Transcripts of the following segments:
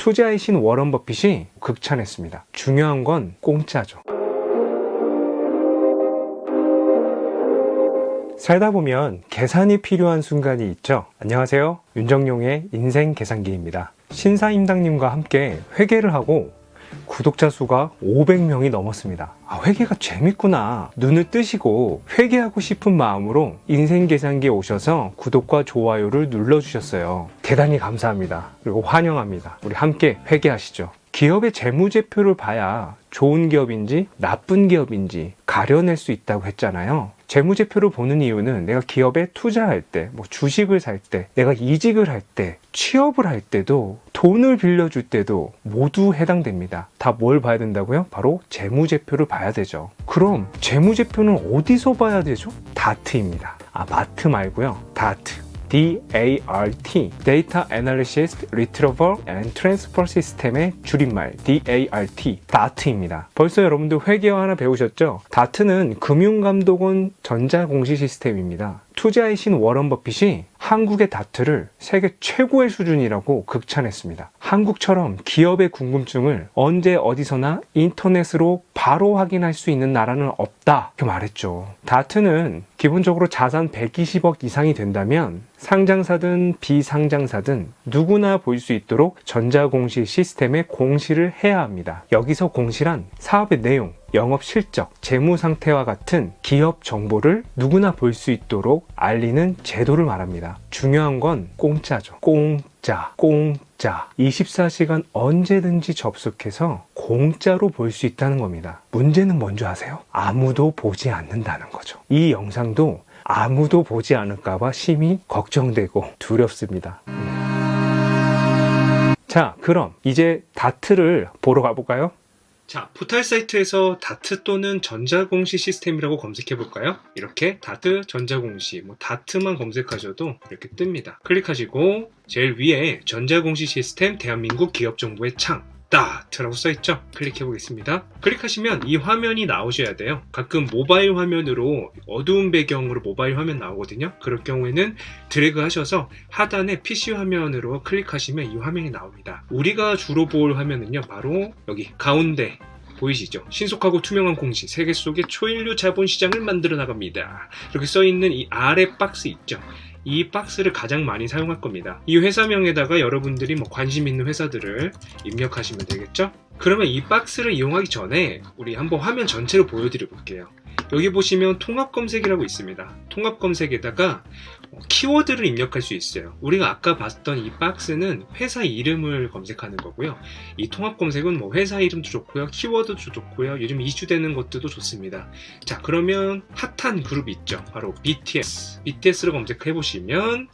투자의 신 워런 버핏이 극찬했습니다. 중요한 건 공짜죠. 살다 보면 계산이 필요한 순간이 있죠. 안녕하세요. 윤정용의 인생 계산기입니다. 신사임당님과 함께 회계를 하고 구독자 수가 500명이 넘었습니다. 회계가 재밌구나. 눈을 뜨시고 회계하고 싶은 마음으로 인생 계산기에 오셔서 구독과 좋아요를 눌러주셨어요. 대단히 감사합니다. 그리고 환영합니다. 우리 함께 회계하시죠. 기업의 재무제표를 봐야 좋은 기업인지 나쁜 기업인지 가려낼 수 있다고 했잖아요. 재무제표를 보는 이유는 내가 기업에 투자할 때, 주식을 살 때, 내가 이직을 할 때, 취업을 할 때도, 돈을 빌려줄 때도 모두 해당됩니다. 다 뭘 봐야 된다고요? 바로 재무제표를 봐야 되죠. 그럼 재무제표는 어디서 봐야 되죠? 다트입니다. 마트 말고요. 다트. DART, Data Analysis, Retrieval and Transfer System의 줄임말 DART, DART입니다. 벌써 여러분들 회계어 하나 배우셨죠? DART는 금융감독원 전자공시 시스템입니다. 투자의 신 워런 버핏이 한국의 다트를 세계 최고의 수준이라고 극찬했습니다. 한국처럼 기업의 궁금증을 언제 어디서나 인터넷으로 바로 확인할 수 있는 나라는 없다 이렇게 말했죠. 다트는 기본적으로 자산 120억 이상이 된다면 상장사든 비상장사든 누구나 볼 수 있도록 전자공시 시스템에 공시를 해야 합니다. 여기서 공시란 사업의 내용, 영업 실적, 재무 상태와 같은 기업 정보를 누구나 볼 수 있도록 알리는 제도를 말합니다. 중요한 건 공짜죠. 공짜. 24시간 언제든지 접속해서 공짜로 볼 수 있다는 겁니다. 문제는 뭔지 아세요? 아무도 보지 않는다는 거죠. 이 영상도 아무도 보지 않을까봐 심히 걱정되고 두렵습니다. 자, 그럼 이제 다트를 보러 가볼까요? 자, 포털 사이트에서 다트 또는 전자공시 시스템이라고 검색해 볼까요? 이렇게 다트 전자공시, 다트만 검색하셔도 이렇게 뜹니다. 클릭하시고 제일 위에 전자공시 시스템 대한민국 기업정보의 창 다트라고 써있죠? 클릭해 보겠습니다. 클릭하시면 이 화면이 나오셔야 돼요. 가끔 모바일 화면으로 어두운 배경으로 모바일 화면 나오거든요. 그럴 경우에는 드래그 하셔서 하단에 PC 화면으로 클릭하시면 이 화면이 나옵니다. 우리가 주로 볼 화면은요, 바로 여기 가운데 보이시죠? 신속하고 투명한 공시, 세계 속의 초인류 자본시장을 만들어 나갑니다. 이렇게 써있는 이 아래 박스 있죠? 이 박스를 가장 많이 사용할 겁니다. 이 회사명에다가 여러분들이 관심 있는 회사들을 입력하시면 되겠죠? 그러면 이 박스를 이용하기 전에 우리 한번 화면 전체를 보여드려 볼게요. 여기 보시면 통합검색이라고 있습니다. 통합검색에다가 키워드를 입력할 수 있어요. 우리가 아까 봤던 이 박스는 회사 이름을 검색하는 거고요. 이 통합검색은 회사 이름도 좋고요. 키워드도 좋고요. 요즘 이슈되는 것들도 좋습니다. 자, 그러면 핫한 그룹 있죠. 바로 BTS. BTS를 검색해 보시면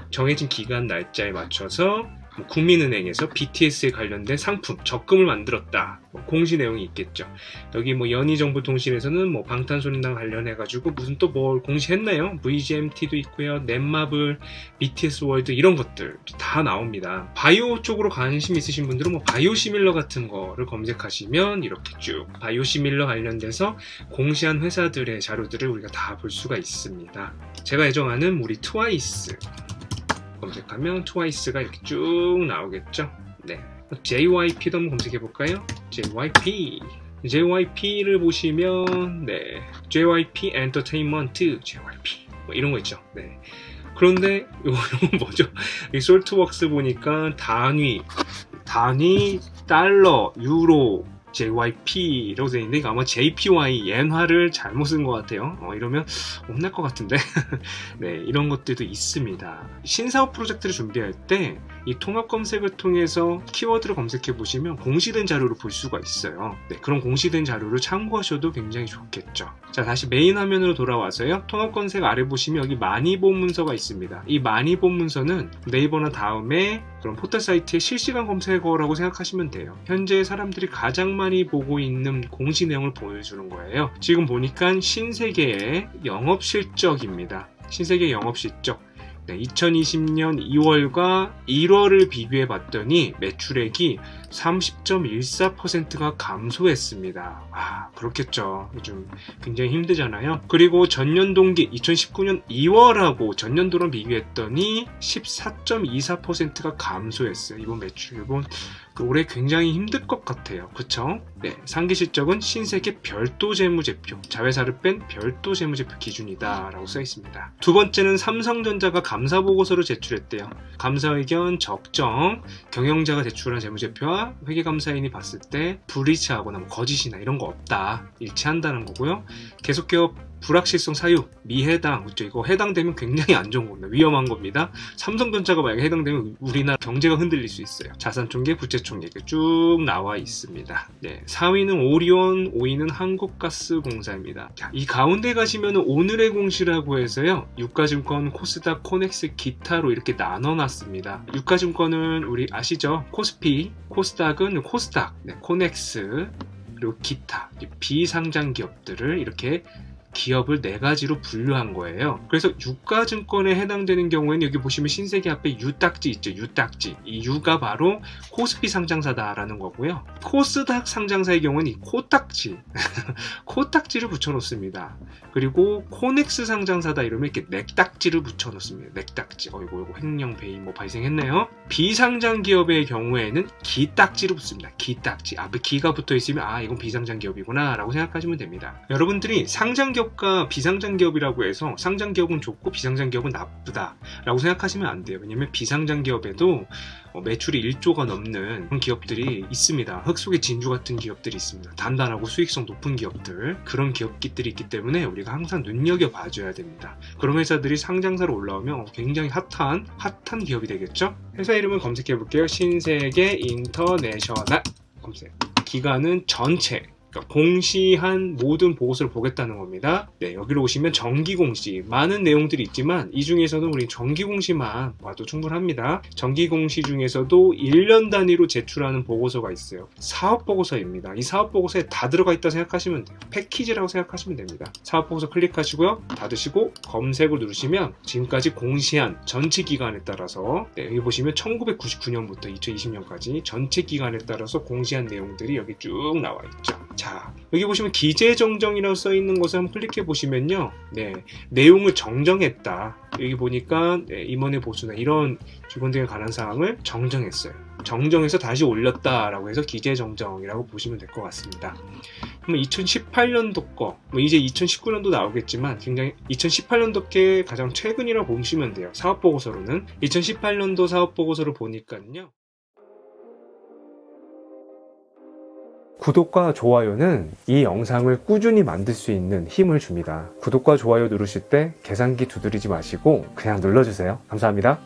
정해진 기간 날짜에 맞춰서 국민은행에서 BTS에 관련된 상품, 적금을 만들었다. 공시 내용이 있겠죠. 여기 연희정보통신에서는 방탄소년단 관련해가지고 무슨 또 뭘 공시했나요? VGMT도 있고요. 넷마블, BTS 월드 이런 것들 다 나옵니다. 바이오 쪽으로 관심 있으신 분들은 바이오시밀러 같은 거를 검색하시면 이렇게 쭉 바이오시밀러 관련돼서 공시한 회사들의 자료들을 우리가 다 볼 수가 있습니다. 제가 애정하는 우리 트와이스 검색하면 트와이스가 이렇게 쭉 나오겠죠. 네, JYP도 한번 검색해 볼까요? JYP를 보시면 JYP 엔터테인먼트, JYP 이런 거 있죠. 네. 그런데 이건 뭐죠? 이 솔트웍스 보니까 단위, 달러, 유로, JYP라고 되어 있는데 아마 JPY 엔화를 잘못 쓴 것 같아요. 이러면 혼날 것 같은데 네, 이런 것들도 있습니다. 신사업 프로젝트를 준비할 때 이 통합 검색을 통해서 키워드를 검색해 보시면 공시된 자료를 볼 수가 있어요. 네, 그런 공시된 자료를 참고하셔도 굉장히 좋겠죠. 자, 다시 메인 화면으로 돌아와서요. 통합 검색 아래 보시면 여기 많이 본 문서가 있습니다. 이 많이 본 문서는 네이버나 다음에 그런 포털 사이트의 실시간 검색어라고 생각하시면 돼요. 현재 사람들이 가장 많이 보고 있는 공시 내용을 보여주는 거예요. 지금 보니까 신세계의 영업실적입니다. 신세계 영업실적. 2020년 2월과 1월을 비교해 봤더니 매출액이 30.14%가 감소했습니다. 그렇겠죠. 요즘 굉장히 힘들잖아요. 그리고 전년 동기 2019년 2월하고 전년도랑 비교했더니 14.24%가 감소했어요. 이번 매출. 이번 올해 굉장히 힘들 것 같아요. 그쵸? 상기 실적은 신세계 별도 재무제표, 자회사를 뺀 별도 재무제표 기준이다 라고 써 있습니다. 두 번째는 삼성전자가 감사 보고서를 제출했대요. 감사 의견 적정, 경영자가 제출한 재무제표와 회계감사인이 봤을 때 불일치하거나 거짓이나 이런 거 없다, 일치한다는 거고요. 계속기업 불확실성 사유, 미해당, 그렇죠? 이거 해당되면 굉장히 안 좋은 겁니다. 위험한 겁니다. 삼성전자가 만약에 해당되면 우리나라 경제가 흔들릴 수 있어요. 자산총계, 부채총계 이렇게 쭉 나와 있습니다. 4위는 오리온, 5위는 한국가스공사입니다. 자, 이 가운데 가시면 오늘의 공시라고 해서요. 유가증권, 코스닥, 코넥스, 기타로 이렇게 나눠놨습니다. 유가증권은 우리 아시죠? 코스피, 코스닥은 코스닥, 코넥스, 그리고 기타, 비상장 기업들을 이렇게 기업을 4가지로 분류한 거예요. 그래서 유가증권에 해당되는 경우에는 여기 보시면 신세계 앞에 유딱지 있죠. 유딱지. 이 유가 바로 코스피 상장사다라는 거고요. 코스닥 상장사의 경우는 이 코딱지. 코딱지를 붙여놓습니다. 그리고 코넥스 상장사다 이러면 이렇게 넥딱지를 붙여놓습니다. 넥딱지. 이거 횡령 배임 발생했네요. 비상장 기업의 경우에는 기딱지를 붙습니다. 기딱지. 앞에 기가 붙어있으면 이건 비상장 기업이구나 라고 생각하시면 됩니다. 여러분들이 상장 기업과 비상장 기업이라고 해서 상장 기업은 좋고 비상장 기업은 나쁘다 라고 생각하시면 안 돼요. 왜냐면 비상장 기업에도 매출이 1조가 넘는 그런 기업들이 있습니다. 흙 속의 진주 같은 기업들이 있습니다. 단단하고 수익성 높은 기업들, 그런 기업들이 있기 때문에 우리가 항상 눈여겨봐 줘야 됩니다. 그런 회사들이 상장사로 올라오면 굉장히 핫한 기업이 되겠죠. 회사 이름을 검색해 볼게요. 신세계 인터내셔널 검색. 기간은 전체, 그러니까 공시한 모든 보고서를 보겠다는 겁니다. 여기로 오시면 정기공시, 많은 내용들이 있지만 이 중에서는 우리 정기공시만 봐도 충분합니다. 정기공시 중에서도 1년 단위로 제출하는 보고서가 있어요. 사업보고서입니다. 이 사업보고서에 다 들어가 있다 생각하시면 돼요. 패키지라고 생각하시면 됩니다. 사업보고서 클릭하시고요. 닫으시고 검색을 누르시면 지금까지 공시한 전체 기간에 따라서 여기 보시면 1999년부터 2020년까지 전체 기간에 따라서 공시한 내용들이 여기 쭉 나와 있죠. 자, 여기 보시면 기재정정이라고 써있는 것을 한번 클릭해 보시면요, 내용을 정정했다. 여기 보니까 임원의 보수나 이런 주권 등에 관한 사항을 정정했어요. 정정해서 다시 올렸다라고 해서 기재정정이라고 보시면 될 것 같습니다. 그럼 2018년도 거, 이제 2019년도 나오겠지만 굉장히 2018년도 게 가장 최근이라고 보시면 돼요. 사업보고서로는 2018년도 사업보고서를 보니까요. 구독과 좋아요는 이 영상을 꾸준히 만들 수 있는 힘을 줍니다. 구독과 좋아요 누르실 때 계산기 두드리지 마시고 그냥 눌러주세요. 감사합니다.